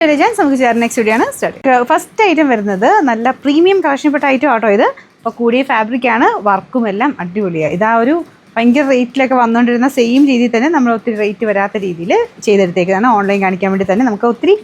നമുക്ക് next video ആണ് start. First item വരുന്നത് നല്ല പ്രീമിയം കളക്ഷൻപ്പെട്ട ഐറ്റം ആട്ടോ ഇത്. അപ്പോൾ കൂടിയ ഫാബ്രിക്കാണ്, വർക്കും എല്ലാം അടിപൊളിയാണ്. ഇതാ ഒരു ഭയങ്കര റേറ്റിലൊക്കെ വന്നുകൊണ്ടിരുന്ന സെയിം രീതിയിൽ തന്നെ നമ്മൾ ഒത്തിരി റേറ്റ് വരാത്ത രീതിയിൽ ചെയ്തെടുത്തേക്കാണ്. ഓൺലൈൻ കാണിക്കാൻ വേണ്ടി തന്നെ നമുക്ക് ഒത്തിരി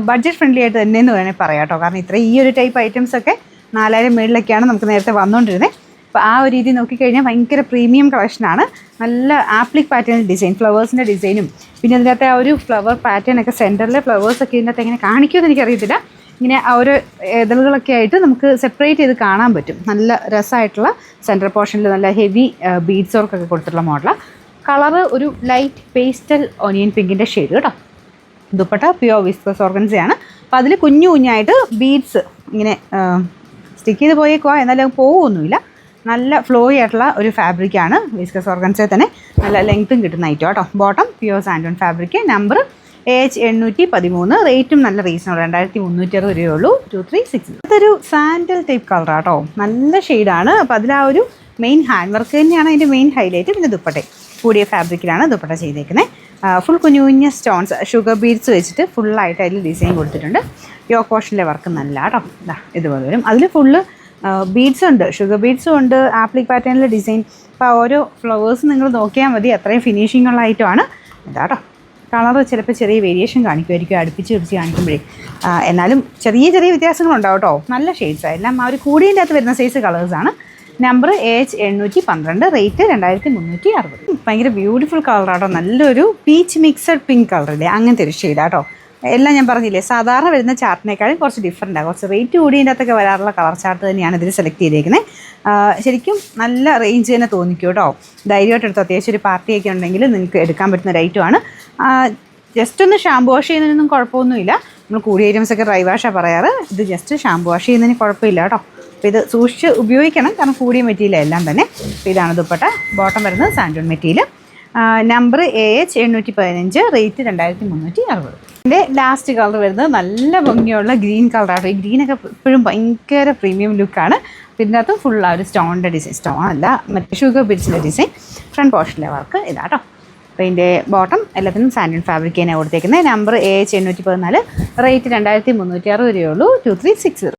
ബഡ്ജറ്റ് ഫ്രണ്ട്ലി ആയിട്ട് തന്നെ എന്ന് വേണമെങ്കിൽ പറയാം കേട്ടോ. കാരണം ഈ ഒരു ടൈപ്പ് ഐറ്റംസൊക്കെ 4000 മേളിലൊക്കെയാണ് നമുക്ക് നേരത്തെ വന്നുകൊണ്ടിരുന്നത്. അപ്പോൾ ആ ഒരു രീതി നോക്കിക്കഴിഞ്ഞാൽ ഭയങ്കര പ്രീമിയം കളക്ഷനാണ്. നല്ല ആപ്ലിക് പാറ്റേൺ ഡിസൈൻ, ഫ്ലവേഴ്സിൻ്റെ ഡിസൈനും പിന്നെ അതിനകത്ത് ആ ഒരു ഫ്ലവർ പാറ്റേൺ ഒക്കെ സെൻറ്ററിലെ ഫ്ലവേഴ്സൊക്കെ ഇതിനകത്ത് എങ്ങനെ കാണിക്കുമെന്ന് എനിക്കറിയത്തില്ല. ഇങ്ങനെ ആ ഒരു ഇതളുകളൊക്കെ ആയിട്ട് നമുക്ക് സെപ്പറേറ്റ് ചെയ്ത് കാണാൻ പറ്റും. നല്ല രസമായിട്ടുള്ള സെൻറ്റർ പോർഷനിൽ നല്ല ഹെവി ബീഡ്സ് വർക്കൊക്കെ കൊടുത്തിട്ടുള്ള മോഡലാണ്. കളറ് ഒരു ലൈറ്റ് പേസ്റ്റൽ ഓനിയൻ പിങ്കിൻ്റെ ഷെയ്ഡ് കേട്ടോ. ദുപ്പട്ട പ്യുവർ വിസ്കസ് ഓർഗൻസയാണ്. അപ്പോൾ അതിൽ കുഞ്ഞു കുഞ്ഞായിട്ട് ബീഡ്സ് ഇങ്ങനെ സ്റ്റിക്ക് ചെയ്ത് പോയേക്കുവാ, എന്നാലും പോവുമൊന്നുമില്ല. നല്ല ഫ്ലോയി ആയിട്ടുള്ള ഒരു ഫാബ്രിക്കാണ്. വിസ്കസ് ഓർഗൻസയിൽ തന്നെ നല്ല ലെങ്ത്തും കിട്ടുന്ന ഐറ്റം കേട്ടോ. Bottom pure santoon fabric. Number AH813. റേറ്റും നല്ല റീസണബിൾ, 2360 രൂപയുള്ളൂ. 236. ഇതൊരു സാൻഡൽ ടൈപ്പ് കളറാട്ടോ, നല്ല ഷെയ്ഡാണ്. അപ്പോൾ അതിൽ ആ ഒരു മെയിൻ ഹാൻഡ് വർക്ക് തന്നെയാണ് അതിൻ്റെ മെയിൻ ഹൈലൈറ്റ്. പിന്നെ ദുപ്പട്ടെ കൂടിയ ഫാബ്രിക്കിലാണ് ദുപ്പട്ട ചെയ്തേക്കുന്നത്. ഫുൾ കുഞ്ഞു കുഞ്ഞ സ്റ്റോൺസ് ഷുഗർ ബീഡ്സ് വെച്ചിട്ട് ഫുള്ളായിട്ട് അതിൽ ഡിസൈൻ കൊടുത്തിട്ടുണ്ട്. യോക്ക് പോർഷനിലെ വർക്ക് നല്ല കേട്ടോ. ഇതുപോലെ വരും. അതിൽ ഫുള്ള് ബീഡ്സും ഉണ്ട്, ഷുഗർ ബീഡ്സും ഉണ്ട്, ആപ്ലിക് പാറ്റേണിലെ ഡിസൈൻ. അപ്പോൾ ഓരോ ഫ്ലവേഴ്സ് നിങ്ങൾ നോക്കിയാൽ മതി, അത്രയും ഫിനിഷിംഗ് ഉള്ള ഐറ്റമാണ് ഇതാട്ടോ. കളറ് ചിലപ്പോൾ ചെറിയ വേരിയേഷൻ കാണിക്കുമായിരിക്കും അടുപ്പിച്ച് പിടിച്ച് കാണിക്കുമ്പോഴേ, എന്നാലും ചെറിയ ചെറിയ വ്യത്യാസങ്ങളുണ്ടാവും കേട്ടോ. നല്ല ഷെയ്ഡ്സാണ് എല്ലാം. ആ ഒരു കൂടിയതിൻ്റെ അകത്ത് വരുന്ന സൈസ് കളേഴ്സാണ്. Number AH812. റേറ്റ് 2360. ഭയങ്കര ബ്യൂട്ടിഫുൾ കളറാട്ടോ. നല്ലൊരു പീച്ച് മിക്സഡ് പിങ്ക് കളറില്ലേ, അങ്ങനത്തെ ഒരു ഷെയ്ഡാട്ടോ. എല്ലാം ഞാൻ പറഞ്ഞില്ലേ, സാധാരണ വരുന്ന ചാർട്ടിനേക്കാളും കുറച്ച് ഡിഫറൻറ്റാണ്. കുറച്ച് റേറ്റ് കൂടിയതിൻ്റെ അകത്തൊക്കെ വരാറുള്ള കളർ ചാർട്ട് തന്നെയാണ് ഇതിൽ സെലക്ട് ചെയ്തേക്കുന്നത്. ശരിക്കും നല്ല റേഞ്ച് തന്നെ തോന്നിക്കും കേട്ടോ. ധൈര്യമായിട്ട് എടുത്ത് അത്യാവശ്യം ഒരു പാർട്ടിയൊക്കെ ഉണ്ടെങ്കിൽ നിങ്ങൾക്ക് എടുക്കാൻ പറ്റുന്ന ഒരു ഐറ്റമാണ്. ജസ്റ്റ് ഒന്ന് ഷാമ്പു വാഷ് ചെയ്യുന്നതിനൊന്നും കുഴപ്പമൊന്നുമില്ല. നമ്മൾ കൂടിയ ഐറ്റംസൊക്കെ ഡ്രൈ വാഷാണ് പറയാറ്. ഇത് ജസ്റ്റ് ഷാമ്പു വാഷ് ചെയ്യുന്നതിന് കുഴപ്പമില്ല കേട്ടോ. അപ്പോൾ ഇത് സൂക്ഷിച്ച് ഉപയോഗിക്കണം, കാരണം കൂടിയ മെറ്റീരിയൽ എല്ലാം തന്നെ. അപ്പോൾ ഇതാണ് ദുപ്പട്ട. ബോട്ടം വരുന്നത് സാൻഡോൺ മെറ്റീരിയൽ. Number AH815. റേറ്റ് 2360. ഇതിൻ്റെ ലാസ്റ്റ് കളർ വരുന്നത് നല്ല ഭംഗിയുള്ള ഗ്രീൻ കളറാണ്. ഈ ഗ്രീനൊക്കെ എപ്പോഴും ഭയങ്കര പ്രീമിയം ലുക്കാണ്. ഇതിനകത്ത് ഫുൾ ആ ഒരു സ്റ്റോണിൻ്റെ ഡിസൈൻ, സ്റ്റോൺ അല്ല മറ്റേ ഷുഗർ ബീഡ്സിൻ്റെ ഡിസൈൻ. ഫ്രണ്ട് പോർഷനിലെ വർക്ക് ഇതാട്ടോ. അപ്പോൾ ഇതിൻ്റെ ബോട്ടം എല്ലാത്തിനും സാൻഡോൺ ഫാബ്രിക് തന്നെയാണ് കൊടുത്തേക്കുന്നത്. Number AH814. റേറ്റ് 2360 രൂപയുള്ളൂ. 2360.